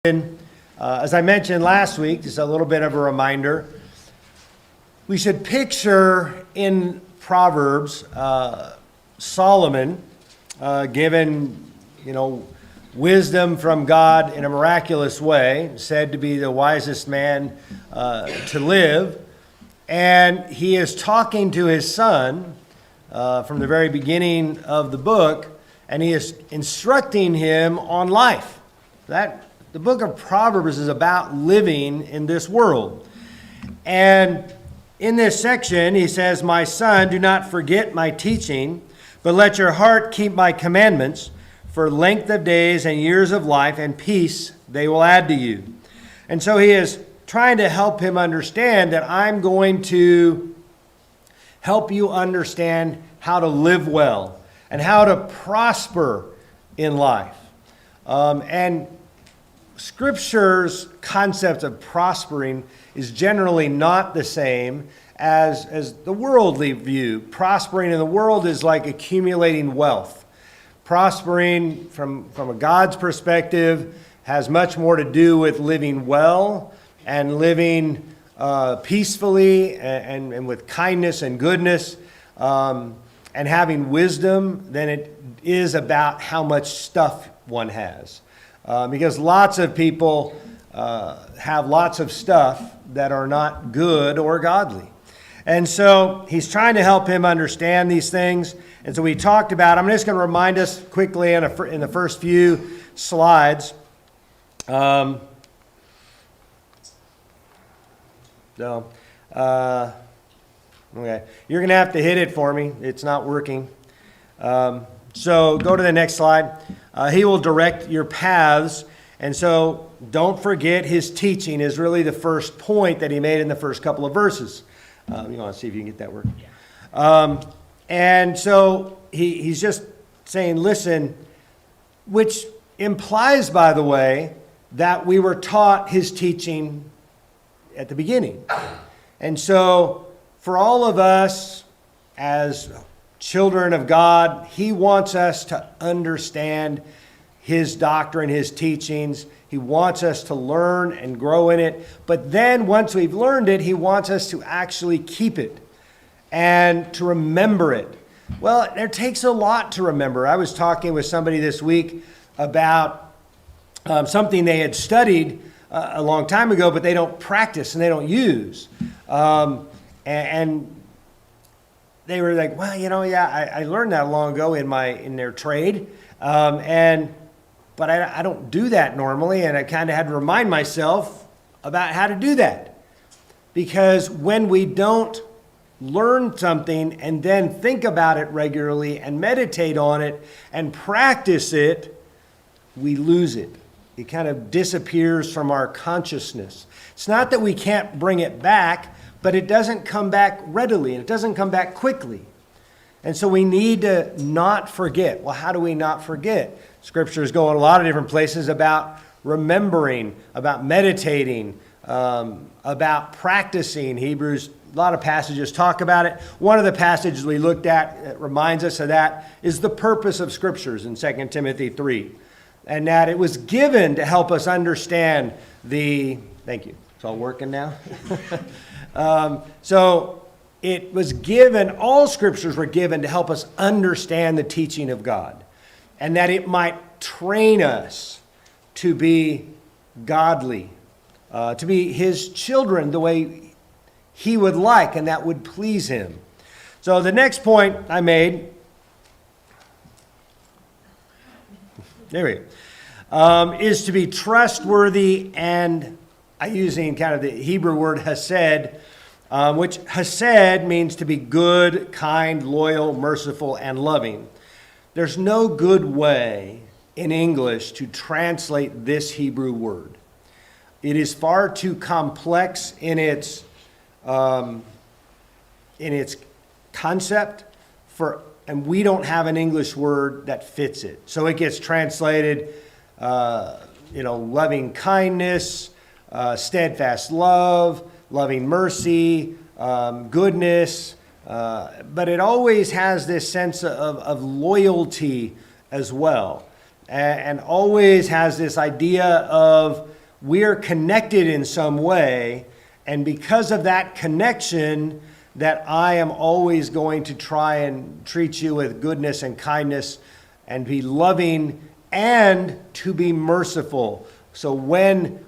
As I mentioned last week, just a little bit of a reminder, we should picture in Proverbs Solomon given, wisdom from God in a miraculous way, said to be the wisest man to live. And he is talking to his son from the very beginning of the book, and he is instructing him on life. The book of Proverbs is about living in this world. And in this section, he says, "My son, do not forget my teaching, but let your heart keep my commandments, for length of days and years of life and peace they will add to you." And so he is trying to help him understand that I'm going to help you understand how to live well and how to prosper in life. And Scripture's concept of prospering is generally not the same as the worldly view. Prospering in the world is like accumulating wealth. Prospering from a God's perspective has much more to do with living well and living peacefully and with kindness and goodness and having wisdom than it is about how much stuff one has. Because lots of people have lots of stuff that are not good or godly. And so he's trying to help him understand these things. And so we talked about, I'm just going to remind us quickly in the first few slides. Okay. You're going to have to hit it for me. It's not working. So go to the next slide. He will direct your paths. And so don't forget his teaching is really the first point that he made in the first couple of verses. You want to see if you can get that working? Yeah. And so he's just saying, listen, which implies, by the way, that we were taught his teaching at the beginning. And so for all of us as children of God, he wants us to understand his doctrine, his teachings. He wants us to learn and grow in it. But then once we've learned it, he wants us to actually keep it and to remember it. Well, it takes a lot to remember. I was talking with somebody this week about something they had studied a long time ago, but they don't practice and they don't use. And they were like, well, I learned that long ago in their trade, but I don't do that normally, and I kind of had to remind myself about how to do that. Because when we don't learn something and then think about it regularly and meditate on it and practice it, we lose it. It kind of disappears from our consciousness. It's not that we can't bring it back, but it doesn't come back readily, and it doesn't come back quickly. And so we need to not forget. Well, how do we not forget? Scriptures go in a lot of different places about remembering, about meditating, about practicing. Hebrews, a lot of passages talk about it. One of the passages we looked at that reminds us of that is the purpose of Scriptures in 2 Timothy 3. And that it was given to help us understand thank you. It's all working now. So it was given, all Scriptures were given to help us understand the teaching of God, and that it might train us to be godly, to be his children the way he would like, and that would please him. So the next point I made, there we go, is to be trustworthy, and I'm using kind of the Hebrew word hesed, which hesed means to be good, kind, loyal, merciful, and loving. There's no good way in English to translate this Hebrew word. It is far too complex in its concept and we don't have an English word that fits it. So it gets translated, loving kindness, steadfast love, loving mercy, goodness, but it always has this sense of loyalty as well. and always has this idea of we're connected in some way, and because of that connection, that I am always going to try and treat you with goodness and kindness and be loving and to be merciful. So when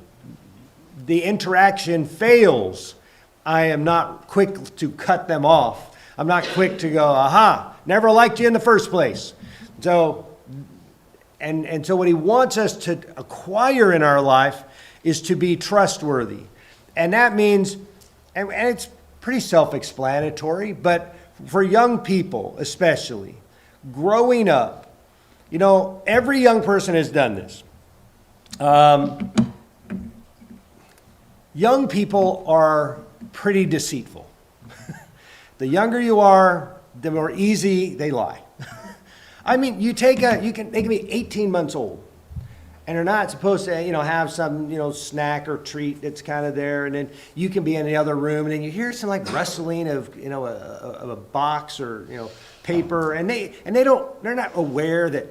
the interaction fails, I am not quick to cut them off. I'm not quick to go, aha, never liked you in the first place. So, and so what he wants us to acquire in our life is to be trustworthy. And that means, and it's pretty self-explanatory, but for young people especially, growing up, you know, every young person has done this. Young people are pretty deceitful. The younger you are, the more easy they lie. I mean, they can be 18 months old, and they're not supposed to, have some, snack or treat that's kind of there, and then you can be in the other room, and then you hear some like rustling of, of a box or, paper, and they're not aware that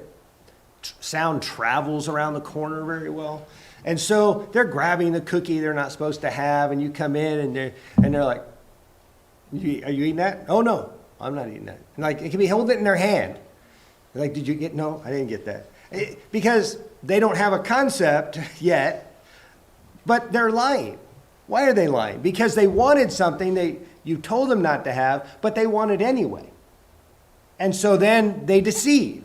sound travels around the corner very well. And so they're grabbing the cookie they're not supposed to have, and you come in and they're like, are you eating that? Oh no, I'm not eating that. And like, it can be holding it in their hand. They're like, did you get? No, I didn't get that. Because they don't have a concept yet, but they're lying. Why are they lying? Because they wanted something you told them not to have, but they want it anyway. And so then they deceive.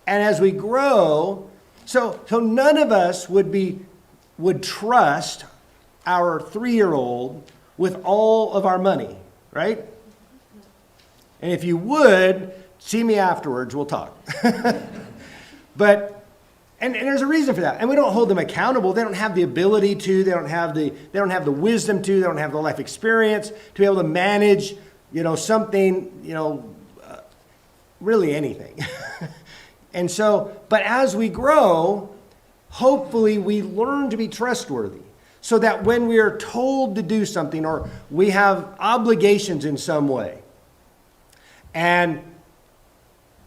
And as we grow, so none of us would trust our 3-year-old with all of our money, right? And if you would, see me afterwards, we'll talk. But and there's a reason for that. And we don't hold them accountable. They don't have the ability to, they don't have the wisdom to, they don't have the life experience to be able to manage, something, really anything. And so, but as we grow, hopefully we learn to be trustworthy so that when we are told to do something or we have obligations in some way, and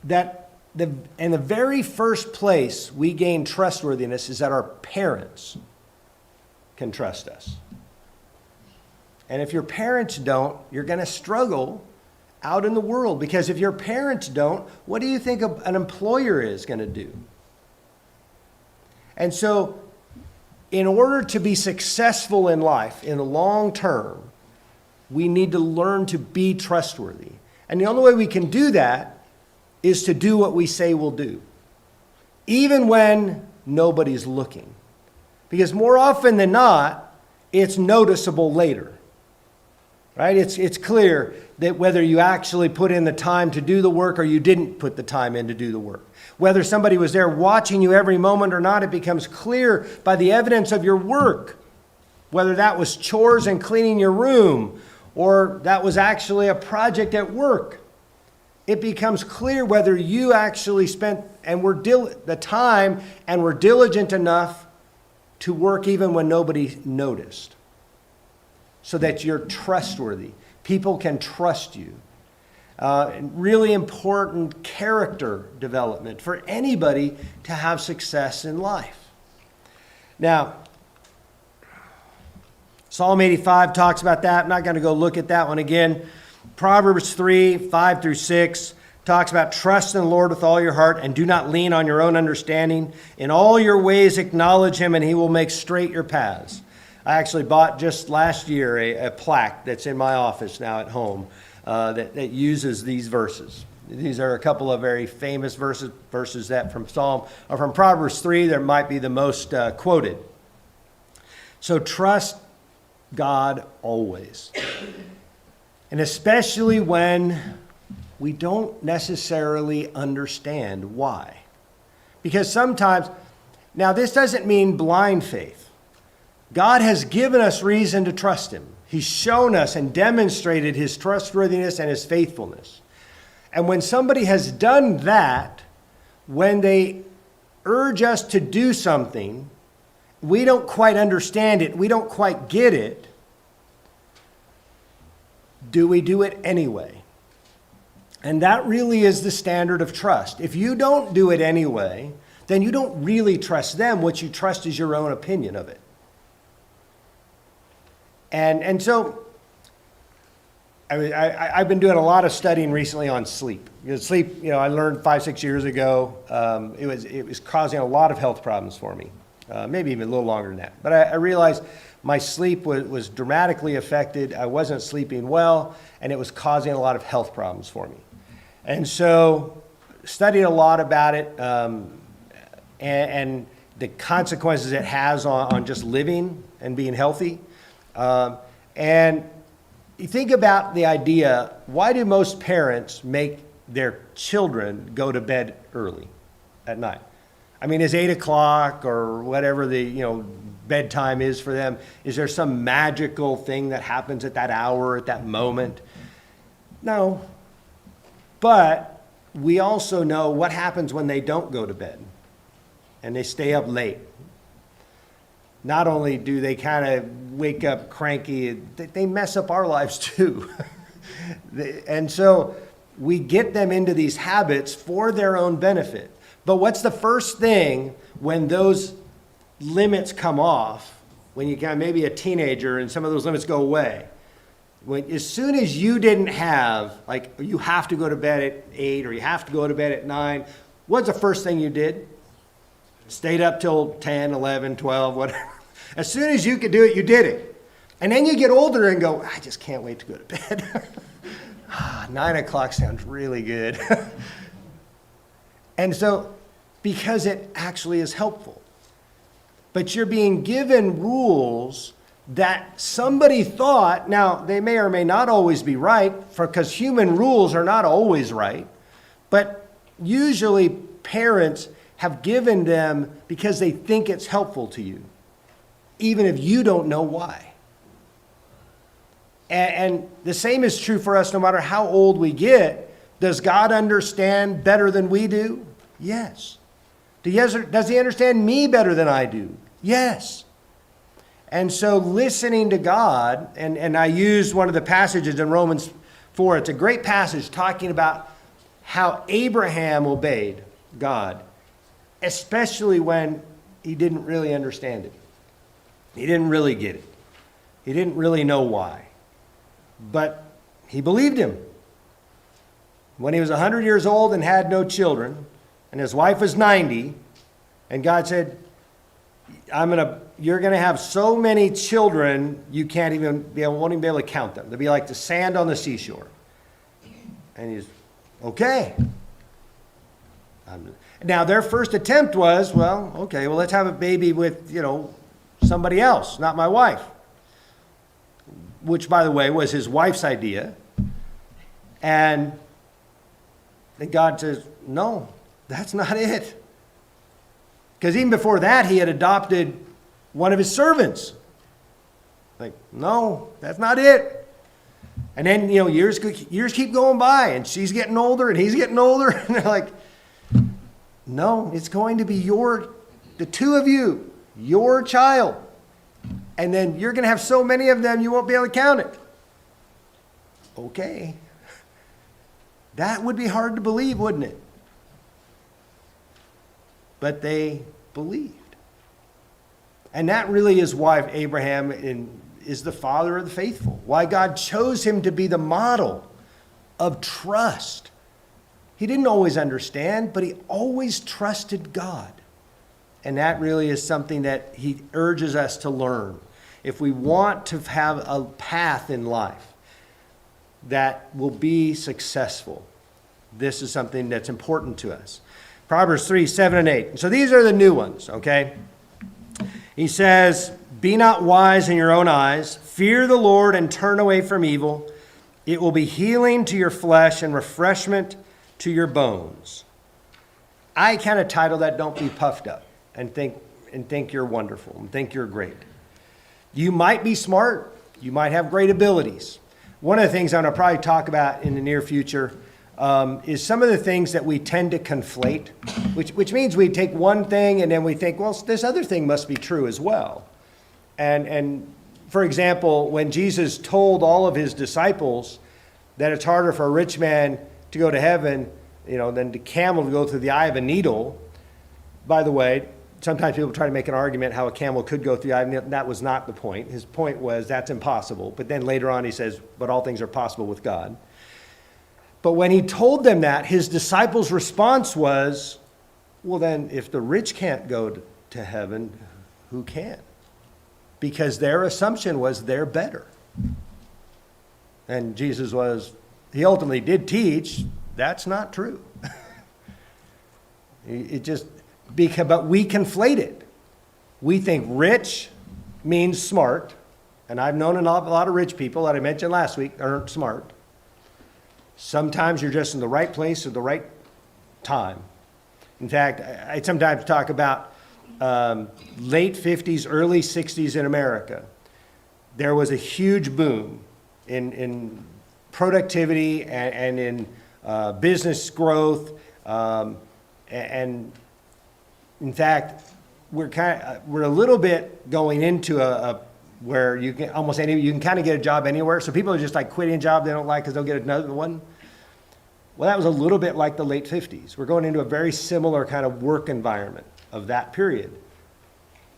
that in the very first place we gain trustworthiness is that our parents can trust us. And if your parents don't, you're going to struggle out in the world, because if your parents don't, what do you think an employer is going to do? And so in order to be successful in life in the long term, we need to learn to be trustworthy. And the only way we can do that is to do what we say we'll do, even when nobody's looking. Because more often than not, it's noticeable later. Right? It's clear that whether you actually put in the time to do the work or you didn't put the time in to do the work. Whether somebody was there watching you every moment or not, it becomes clear by the evidence of your work. Whether that was chores and cleaning your room or that was actually a project at work. It becomes clear whether you actually spent the time and were diligent enough to work even when nobody noticed. So that you're trustworthy. People can trust you. Really important character development for anybody to have success in life. Now, Psalm 85 talks about that. I'm not going to go look at that one again. Proverbs 3, 5 through 6 talks about trust in the Lord with all your heart and do not lean on your own understanding. In all your ways acknowledge him and he will make straight your paths. I actually bought just last year a plaque that's in my office now at home that uses these verses. These are a couple of very famous verses that from Proverbs 3 that might be the most quoted. So trust God always. And especially when we don't necessarily understand why. Because sometimes, now this doesn't mean blind faith. God has given us reason to trust him. He's shown us and demonstrated his trustworthiness and his faithfulness. And when somebody has done that, when they urge us to do something, we don't quite understand it, we don't quite get it, do we do it anyway? And that really is the standard of trust. If you don't do it anyway, then you don't really trust them. What you trust is your own opinion of it. And so I've been doing a lot of studying recently on sleep. Because sleep, I learned 5-6 years ago, it was causing a lot of health problems for me, maybe even a little longer than that. But I realized my sleep was dramatically affected. I wasn't sleeping well, and it was causing a lot of health problems for me. And so studied a lot about it, and the consequences it has on just living and being healthy. And you think about the idea, why do most parents make their children go to bed early at night? I mean, is 8 o'clock or whatever the bedtime is for them, is there some magical thing that happens at that hour, at that moment? No. But we also know what happens when they don't go to bed and they stay up late. Not only do they kind of wake up cranky, they mess up our lives too. And so we get them into these habits for their own benefit. But what's the first thing when those limits come off, when you got maybe a teenager and some of those limits go away? As soon as you didn't have, like, you have to go to bed at 8 or you have to go to bed at 9, what's the first thing you did? Stayed up till 10, 11, 12, whatever. As soon as you could do it, you did it. And then you get older and go, I just can't wait to go to bed. 9 o'clock sounds really good. And so, because it actually is helpful. But you're being given rules that somebody thought, now they may or may not always be right, because human rules are not always right, but usually parents have given them because they think it's helpful to you, even if you don't know why. And the same is true for us no matter how old we get. Does God understand better than we do? Yes. Does he understand me better than I do? Yes. And so listening to God, and I used one of the passages in Romans 4. It's a great passage talking about how Abraham obeyed God, especially when he didn't really understand it. He didn't really get it. He didn't really know why. But he believed him. When he was 100 years old and had no children, and his wife was 90, and God said, you're going to have so many children, you won't even be able to count them. They'll be like the sand on the seashore. And he's, okay. Now, their first attempt was, let's have a baby with, somebody else, not my wife. Which, by the way, was his wife's idea. And God says, no, that's not it. Because even before that, he had adopted one of his servants. Like, no, that's not it. And then, years keep going by, and she's getting older, and he's getting older. And they're like, no, it's going to be the two of you, your child. And then you're going to have so many of them, you won't be able to count it. Okay. That would be hard to believe, wouldn't it? But they believed. And that really is why Abraham is the father of the faithful. Why God chose him to be the model of trust. He didn't always understand, but he always trusted God. And that really is something that he urges us to learn. If we want to have a path in life that will be successful, this is something that's important to us. Proverbs 3, 7 and 8. So these are the new ones, okay? He says, be not wise in your own eyes. Fear the Lord and turn away from evil. It will be healing to your flesh and refreshment to your bones. I kind of titled that, Don't Be Puffed Up and think you're wonderful and think you're great. You might be smart. You might have great abilities. One of the things I'm going to probably talk about in the near future is some of the things that we tend to conflate, which means we take one thing and then we think, well, this other thing must be true as well. And for example, when Jesus told all of his disciples that it's harder for a rich man to go to heaven, than the camel to go through the eye of a needle, by the way, sometimes people try to make an argument how a camel could go through the eye, and that was not the point. His point was that's impossible. But then later on he says, but all things are possible with God. But when he told them that, his disciples' response was, well then, if the rich can't go to heaven, who can? Because their assumption was they're better. And he ultimately did teach, that's not true. But we conflate it. We think rich means smart, and I've known a lot of rich people that I mentioned last week aren't smart. Sometimes you're just in the right place at the right time. In fact, I sometimes talk about late 50s, early 60s in America. There was a huge boom in productivity and in business growth. And in fact, we're a little bit going into where you can you can kind of get a job anywhere. So people are just like quitting a job they don't like because they'll get another one. Well, that was a little bit like the late 50s. We're going into a very similar kind of work environment of that period.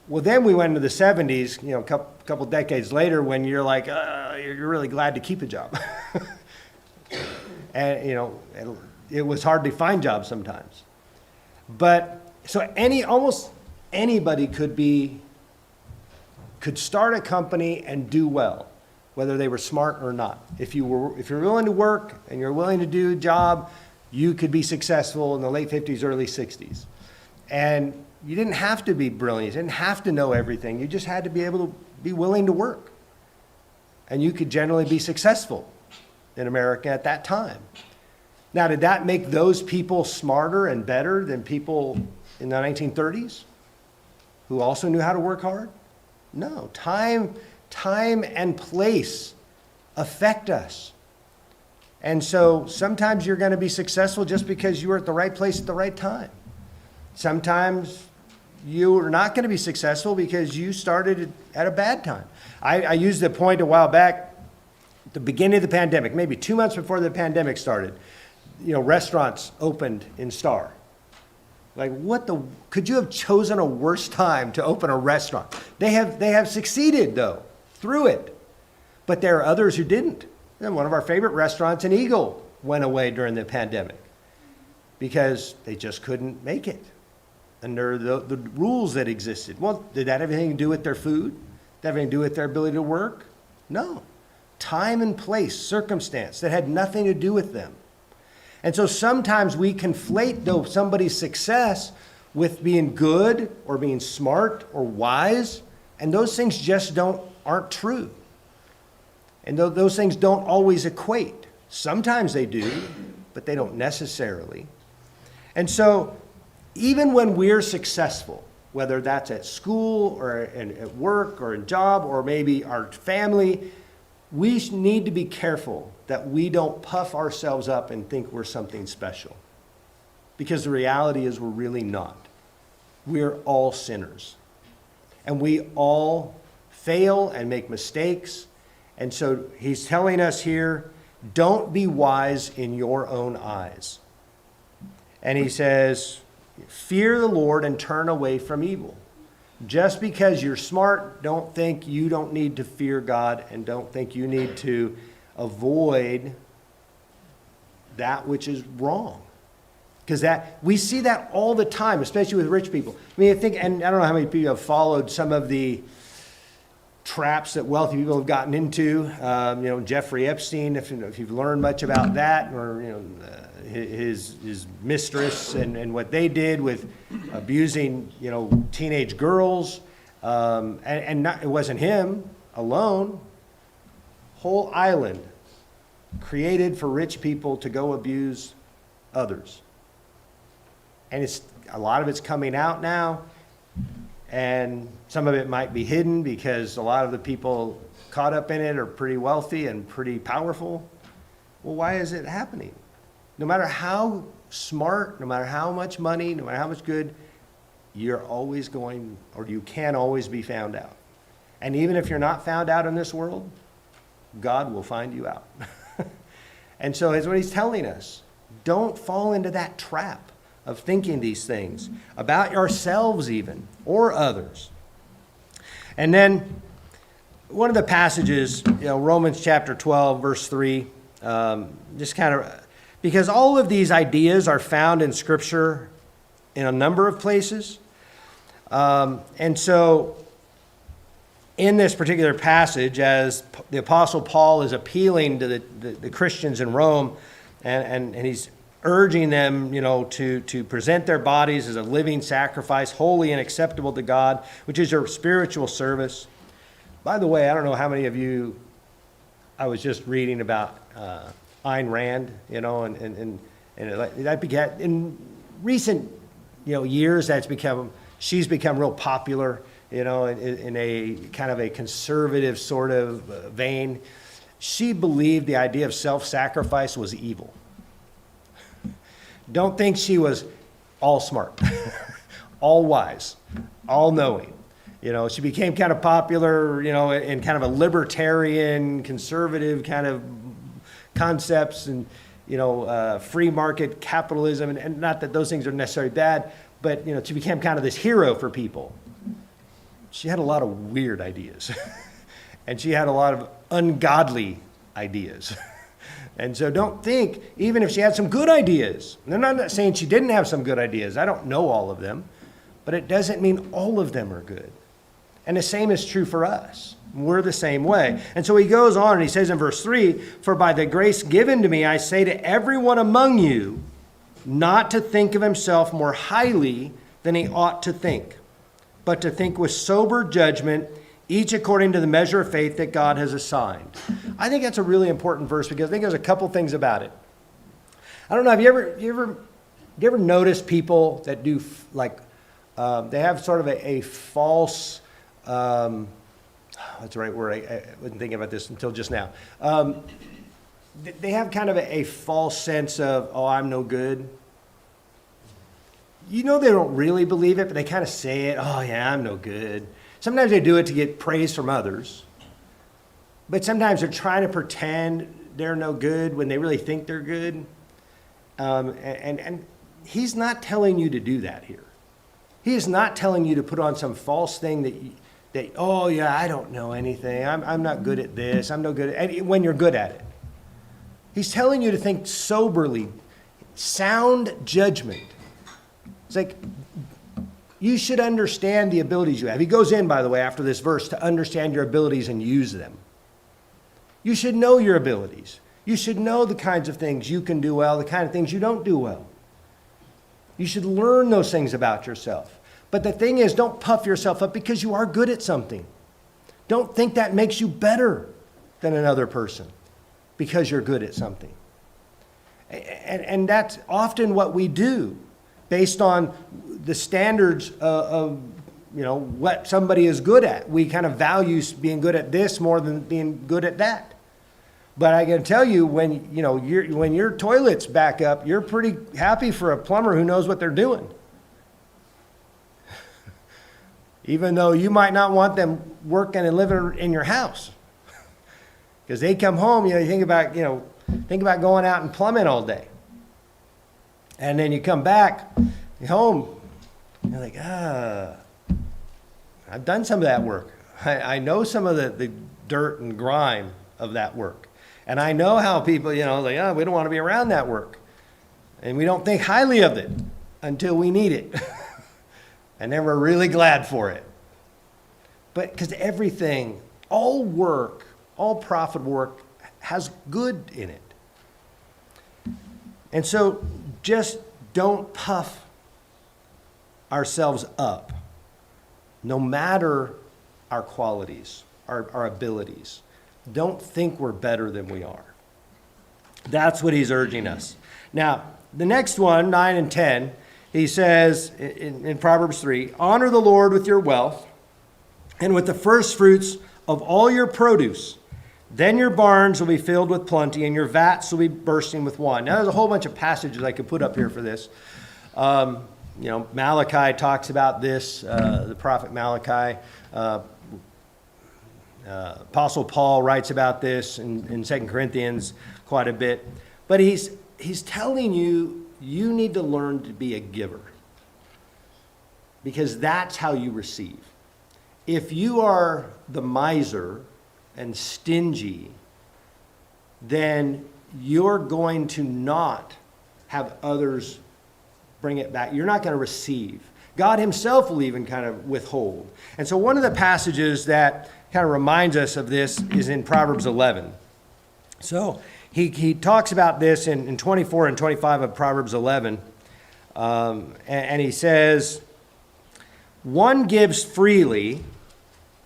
Well, then we went into the 70s, a couple decades later, when you're like, you're really glad to keep a job. And, it was hard to find jobs sometimes. But so almost anybody could start a company and do well, whether they were smart or not. If you're willing to work and you're willing to do a job, you could be successful in the late 50s, early 60s. And you didn't have to be brilliant. You didn't have to know everything. You just had to be able to be willing to work. And you could generally be successful in America at that time. Now, did that make those people smarter and better than people in the 1930s who also knew how to work hard? No. Time and place affect us. And so sometimes you're going to be successful just because you were at the right place at the right time. Sometimes you are not going to be successful because you started at a bad time. I used the point a while back, at the beginning of the pandemic, maybe 2 months before the pandemic started, restaurants opened in Star. Like, could you have chosen a worse time to open a restaurant? They have succeeded, though, through it. But there are others who didn't. And one of our favorite restaurants in Eagle went away during the pandemic because they just couldn't make it under the rules that existed. Well, did that have anything to do with their food? Did that have anything to do with their ability to work? No. Time and place, circumstance that had nothing to do with them. And so sometimes we conflate somebody's success with being good or being smart or wise, and those things just aren't true. And those things don't always equate. Sometimes they do, but they don't necessarily. And so even when we're successful, whether that's at school or at work or in job or maybe our family, we need to be careful that we don't puff ourselves up and think we're something special. Because the reality is we're really not. We're all sinners. And we all fail and make mistakes. And so he's telling us here, don't be wise in your own eyes. And he says, fear the Lord and turn away from evil. Just because you're smart, don't think you don't need to fear God and don't think you need to avoid that which is wrong. Because we see that all the time, especially with rich people. I mean, and I don't know how many people have followed some of the traps that wealthy people have gotten into. Jeffrey Epstein, if you've learned much about that, or his mistress and what they did with abusing teenage girls, it wasn't him alone. Whole island created for rich people to go abuse others, and a lot of it's coming out now. And some of it might be hidden because a lot of the people caught up in it are pretty wealthy and pretty powerful. Well, why is it happening? No matter how smart, no matter how much money, no matter how much good, you can always be found out. And even if you're not found out in this world, God will find you out. And so that's what he's telling us. Don't fall into that trap of thinking these things about ourselves even, or others. And then one of the passages, Romans chapter 12, verse 3, just kind of, because all of these ideas are found in Scripture in a number of places. And so in this particular passage, as the Apostle Paul is appealing to the Christians in Rome, and he's urging them, to present their bodies as a living sacrifice, holy and acceptable to God, which is your spiritual service. By the way, I don't know how many of you, I was just reading about Ayn Rand, and that began, in recent, years, she's become real popular, in a kind of a conservative sort of vein. She believed the idea of self-sacrifice was evil. Don't think she was all smart, all wise, all knowing. She became kind of popular, in kind of a libertarian, conservative kind of concepts and, free market capitalism. And not that those things are necessarily bad, but, she became kind of this hero for people. She had a lot of weird ideas. And she had a lot of ungodly ideas. And so don't think, even if she had some good ideas, and I'm not saying she didn't have some good ideas. I don't know all of them. But it doesn't mean all of them are good. And the same is true for us. We're the same way. And so he goes on and he says in verse 3, "For by the grace given to me, I say to everyone among you, not to think of himself more highly than he ought to think, but to think with sober judgment, each according to the measure of faith that God has assigned." I think that's a really important verse because I think there's a couple things about it. I don't know, have you ever noticed people that do they have sort of a false, that's the right word, I wasn't thinking about this until just now. They have kind of a false sense of, I'm no good. They don't really believe it, but they kind of say it, I'm no good. Sometimes they do it to get praise from others. But sometimes they're trying to pretend they're no good when they really think they're good. And he's not telling you to do that here. He is not telling you to put on some false thing that I don't know anything. I'm not good at this. I'm no good at it, when you're good at it. He's telling you to think soberly, sound judgment. It's like you should understand the abilities you have. He goes in, by the way, after this verse to understand your abilities and use them. You should know your abilities. You should know the kinds of things you can do well, the kind of things you don't do well. You should learn those things about yourself. But the thing is, don't puff yourself up because you are good at something. Don't think that makes you better than another person because you're good at something. And that's often what we do based on the standards of what somebody is good at. We kind of value being good at this more than being good at that. But I can tell you, when your toilets back up, you're pretty happy for a plumber who knows what they're doing. Even though you might not want them working and living in your house, because they come home, you think about going out and plumbing all day, and then you come back home, you're like, I've done some of that work. I know some of the dirt and grime of that work. And I know how people, we don't want to be around that work. And we don't think highly of it until we need it. And then we're really glad for it. But because everything, all work, all profitable work has good in it. And so just don't puff ourselves up, no matter our qualities, our abilities. Don't think we're better than we are. That's what he's urging us. Now, the next one, 9 and 10, he says in Proverbs 3, "Honor the Lord with your wealth and with the first fruits of all your produce. Then your barns will be filled with plenty and your vats will be bursting with wine." Now, there's a whole bunch of passages I could put up here for this. Malachi talks about this, the prophet Malachi. Apostle Paul writes about this in 2 Corinthians quite a bit. But he's telling you, you need to learn to be a giver, because that's how you receive. If you are the miser and stingy, then you're going to not have others bring it back. You're not going to receive. God himself will even kind of withhold. And so one of the passages that kind of reminds us of this is in Proverbs 11. So he talks about this in 24 and 25 of Proverbs 11. And he says, one gives freely,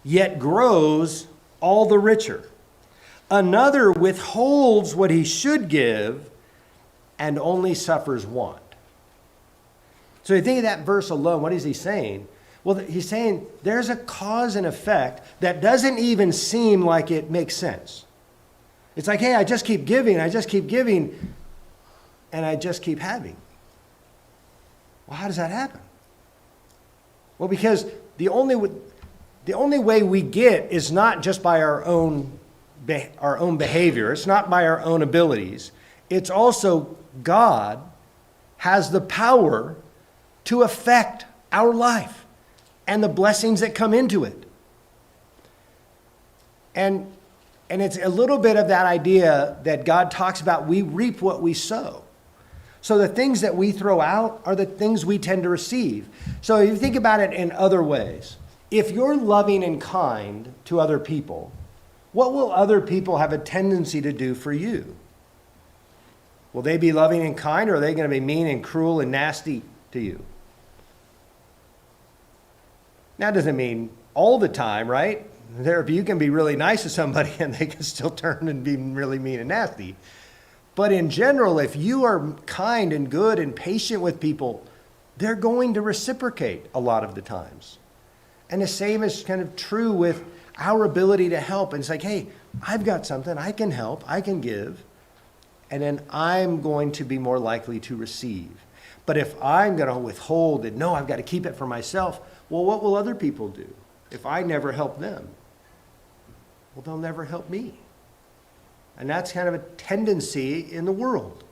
yet grows all the richer. Another withholds what he should give and only suffers want. So you think of that verse alone, what is he saying? Well, he's saying there's a cause and effect that doesn't even seem like it makes sense. It's like, hey, I just keep giving, and I just keep having. Well, how does that happen? Well, because the only way we get is not just by our own behavior. It's not by our own abilities. It's also God has the power to affect our life and the blessings that come into it. And it's a little bit of that idea that God talks about, we reap what we sow. So the things that we throw out are the things we tend to receive. So if you think about it in other ways, if you're loving and kind to other people, what will other people have a tendency to do for you? Will they be loving and kind, or are they going to be mean and cruel and nasty to you? That doesn't mean all the time, right? You can be really nice to somebody and they can still turn and be really mean and nasty. But in general, if you are kind and good and patient with people, they're going to reciprocate a lot of the times. And the same is kind of true with our ability to help. And it's like, hey, I've got something, I can help, I can give, and then I'm going to be more likely to receive. But if I'm going to withhold and no, I've got to keep it for myself, well, what will other people do if I never help them? Well, they'll never help me. And that's kind of a tendency in the world.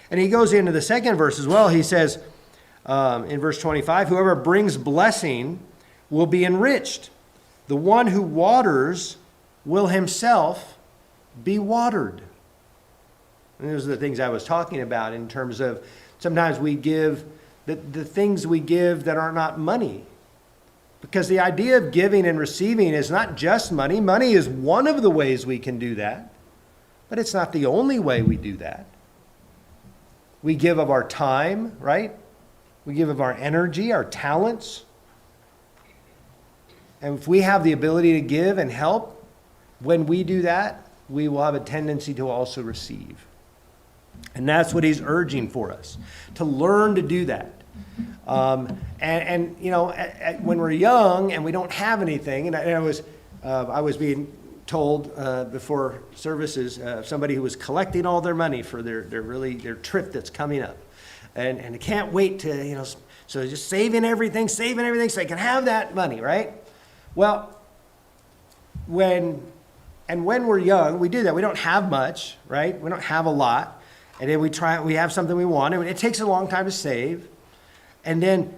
And he goes into the second verse as well. He says in verse 25, whoever brings blessing will be enriched. The one who waters will himself be watered. And those are the things I was talking about in terms of sometimes we give the things we give that are not money. Because the idea of giving and receiving is not just money. Money is one of the ways we can do that. But it's not the only way we do that. We give of our time, right? We give of our energy, our talents. And if we have the ability to give and help, when we do that, we will have a tendency to also receive. And that's what he's urging for us, to learn to do that. And you know, when we're young and we don't have anything, and I was being told before services, somebody who was collecting all their money for their trip that's coming up, and they can't wait to, so just saving everything so they can have that money, right? Well, when we're young, we do that. We don't have much, right? We don't have a lot, and then we have something we want, and it takes a long time to save, and then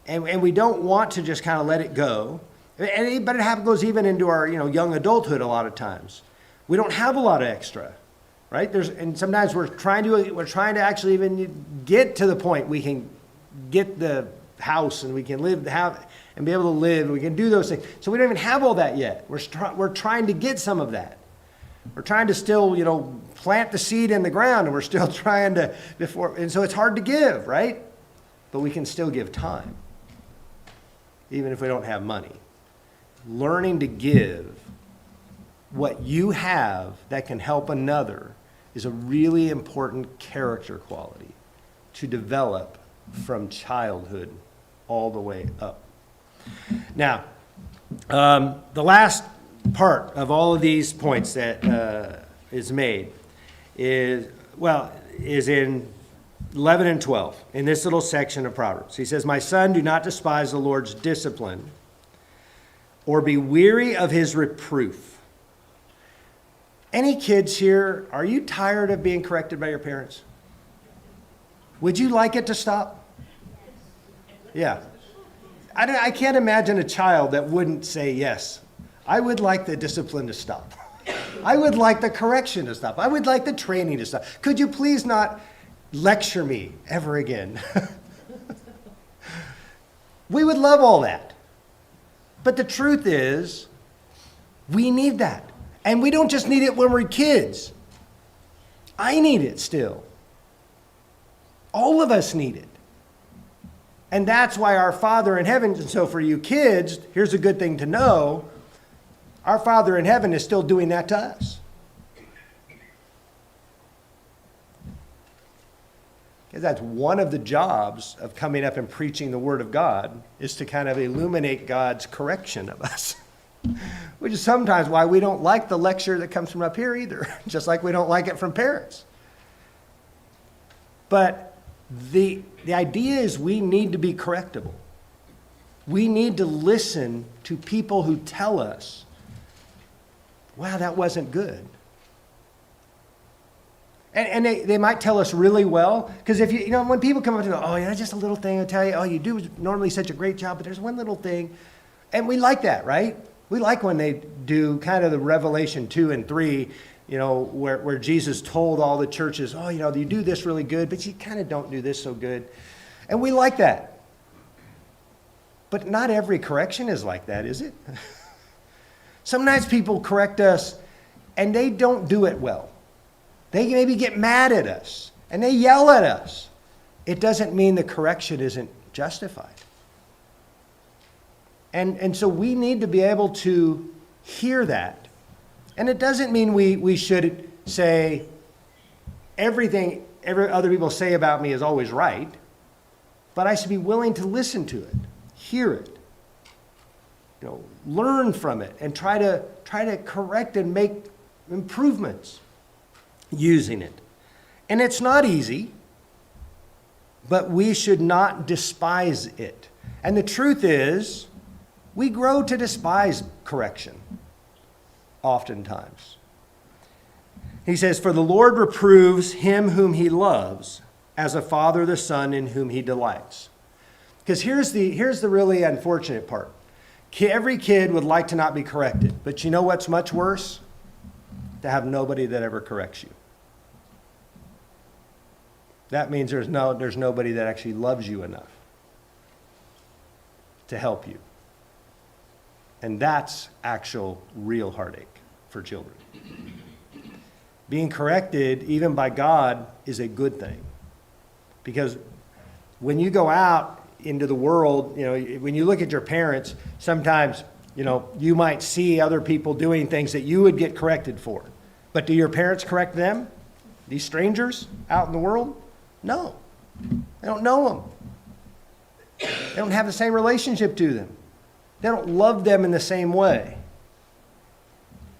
we don't want to just kind of let it go. But it goes even into our young adulthood a lot of times. We don't have a lot of extra, right? And sometimes we're trying to actually even get to the point we can get the house and we can and be able to live. We can do those things. So we don't even have all that yet. We're trying to get some of that. We're trying to still plant the seed in the ground, and we're still trying to and so it's hard to give, right? But we can still give time, even if we don't have money. Learning to give what you have that can help another is a really important character quality to develop from childhood all the way up. Now, the last part of all of these points that is made is in 11 and 12 in this little section of Proverbs. He says, "My son, do not despise the Lord's discipline, or be weary of his reproof." Any kids here, are you tired of being corrected by your parents? Would you like it to stop? Yeah. I can't imagine a child that wouldn't say yes. I would like the discipline to stop. I would like the correction to stop. I would like the training to stop. Could you please not lecture me ever again? We would love all that. But the truth is, we need that. And we don't just need it when we're kids. I need it still. All of us need it. And that's why our Father in heaven, and so for you kids, here's a good thing to know, our Father in heaven is still doing that to us. Because that's one of the jobs of coming up and preaching the Word of God, is to kind of illuminate God's correction of us. Which is sometimes why we don't like the lecture that comes from up here either, just like we don't like it from parents. But the idea is we need to be correctable. We need to listen to people who tell us, wow, that wasn't good. And they might tell us really well, because if you know, when people come up to me, oh, yeah, just a little thing, I'll tell you, oh, you do normally such a great job, but there's one little thing. And we like that, right? We like when they do kind of the Revelation 2 and 3, you know, where Jesus told all the churches, oh, you know, you do this really good, but you kind of don't do this so good. And we like that. But not every correction is like that, is it? Sometimes people correct us and they don't do it well. They maybe get mad at us and they yell at us. It doesn't mean the correction isn't justified. And so we need to be able to hear that. And it doesn't mean we should say everything other people say about me is always right, but I should be willing to listen to it, hear it, you know, learn from it, and try to correct and make improvements using it. And it's not easy, but we should not despise it. And the truth is, we grow to despise correction, oftentimes. He says, for the Lord reproves him whom he loves, as a father the son in whom he delights. Because here's the really unfortunate part. Every kid would like to not be corrected. But you know what's much worse? To have nobody that ever corrects you. That means there's nobody that actually loves you enough to help you. And that's actual real heartache for children. Being corrected, even by God, is a good thing. Because when you go out into the world, you know, when you look at your parents, sometimes, you know, you might see other people doing things that you would get corrected for. But do your parents correct them? These strangers out in the world? No. They don't know them. They don't have the same relationship to them. They don't love them in the same way.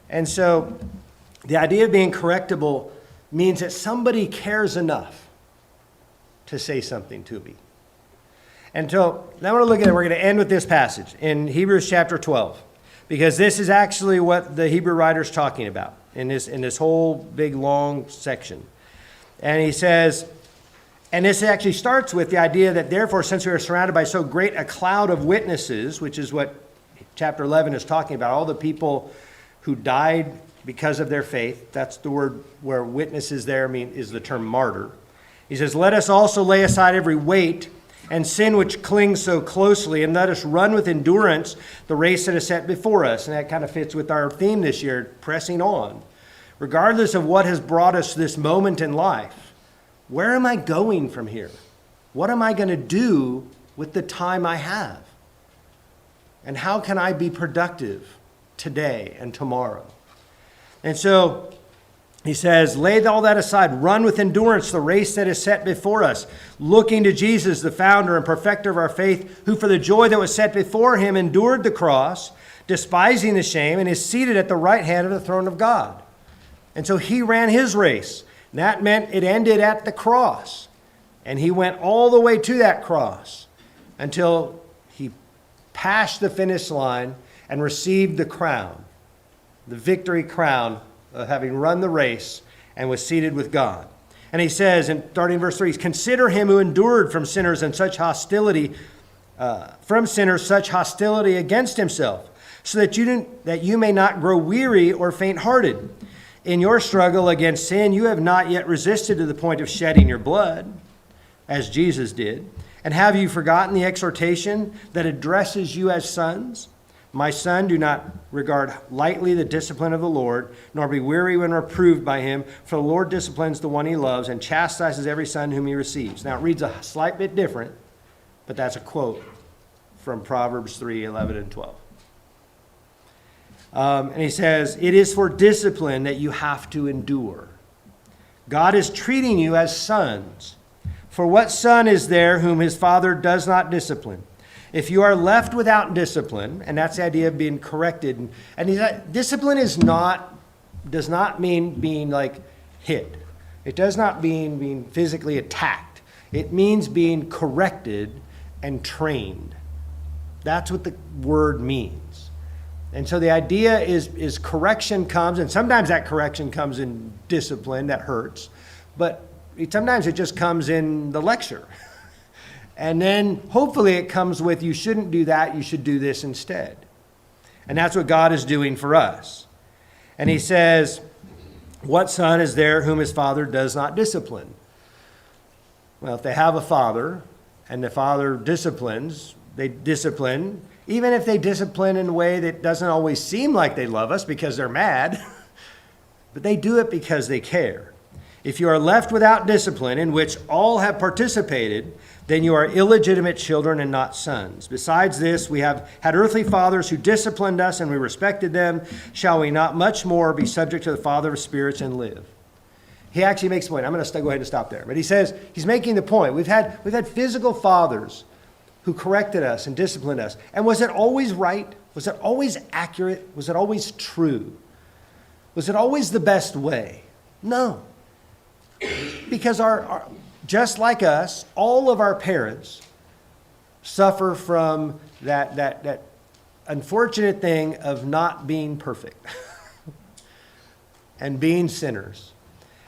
And so the idea of being correctable means that somebody cares enough to say something to me. And so now we're going to end with this passage in Hebrews chapter 12, because this is actually what the Hebrew writer's talking about in this whole big long section. And he says, and this actually starts with the idea that therefore, since we are surrounded by so great a cloud of witnesses, which is what chapter 11 is talking about, all the people who died because of their faith, that's the word where witnesses there is the term martyr. He says, let us also lay aside every weight and sin which clings so closely, and let us run with endurance the race that is set before us. And that kind of fits with our theme this year, pressing on. Regardless of what has brought us this moment in life, where am I going from here? What am I going to do with the time I have? And how can I be productive today and tomorrow? And so he says, lay all that aside, run with endurance the race that is set before us, looking to Jesus, the founder and perfecter of our faith, who for the joy that was set before him endured the cross, despising the shame, and is seated at the right hand of the throne of God. And so he ran his race. And that meant it ended at the cross. And he went all the way to that cross until he passed the finish line and received the crown, the victory crown of having run the race and was seated with God. And he says, and starting in verse 3, consider him who endured from sinners and such hostility, such hostility against himself, so that you may not grow weary or faint-hearted. In your struggle against sin, you have not yet resisted to the point of shedding your blood, as Jesus did. And have you forgotten the exhortation that addresses you as sons? My son, do not regard lightly the discipline of the Lord, nor be weary when reproved by him, for the Lord disciplines the one he loves and chastises every son whom he receives. Now, it reads a slight bit different, but that's a quote from Proverbs 3:11 and 12. And he says, it is for discipline that you have to endure. God is treating you as sons. For what son is there whom his father does not discipline? If you are left without discipline, and that's the idea of being corrected, and discipline does not mean being like hit. It does not mean being physically attacked. It means being corrected and trained. That's what the word means. And so the idea is correction comes, and sometimes that correction comes in discipline that hurts, but sometimes it just comes in the lecture. And then hopefully it comes with, you shouldn't do that, you should do this instead. And that's what God is doing for us. And he says, what son is there whom his father does not discipline? Well, if they have a father and the father disciplines, they discipline, even if they discipline in a way that doesn't always seem like they love us because they're mad, but they do it because they care. If you are left without discipline in which all have participated, then you are illegitimate children and not sons. Besides this, we have had earthly fathers who disciplined us and we respected them. Shall we not much more be subject to the Father of spirits and live? He actually makes a point. I'm going to go ahead and stop there. But he says, he's making the point. We've had physical fathers who corrected us and disciplined us. And was it always right? Was it always accurate? Was it always true? Was it always the best way? No. Because just like us, all of our parents suffer from that unfortunate thing of not being perfect and being sinners.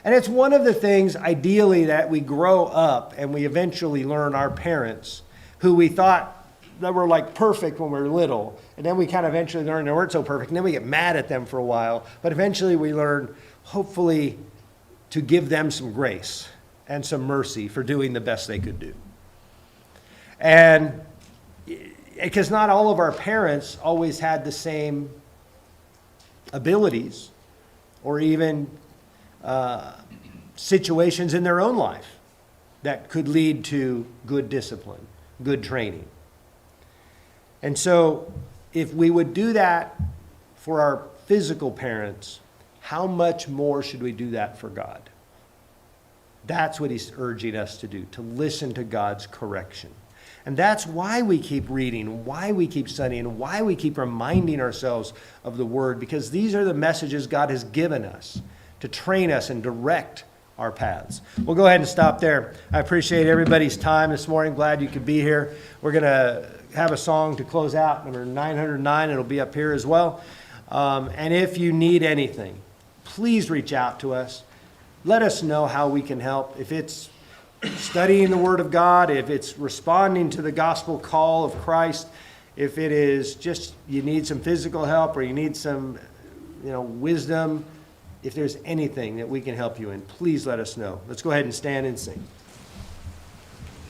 And it's one of the things, ideally, that we grow up and we eventually learn our parents, who we thought that were like perfect when we were little, and then we kind of eventually learn they weren't so perfect, and then we get mad at them for a while, but eventually we learn, hopefully, to give them some grace and some mercy for doing the best they could do. And because not all of our parents always had the same abilities or even situations in their own life that could lead to good discipline, good training. And so if we would do that for our physical parents, how much more should we do that for God? That's what he's urging us to do, to listen to God's correction. And that's why we keep reading, why we keep studying, why we keep reminding ourselves of the Word, because these are the messages God has given us to train us and direct our paths. We'll go ahead and stop there. I appreciate everybody's time this morning. Glad you could be here. We're going to have a song to close out, number 909. It'll be up here as well. And if you need anything, please reach out to us. Let us know how we can help. If it's studying the Word of God, if it's responding to the gospel call of Christ, if it is just you need some physical help or you need some, wisdom, if there's anything that we can help you in, please let us know. Let's go ahead and stand and sing.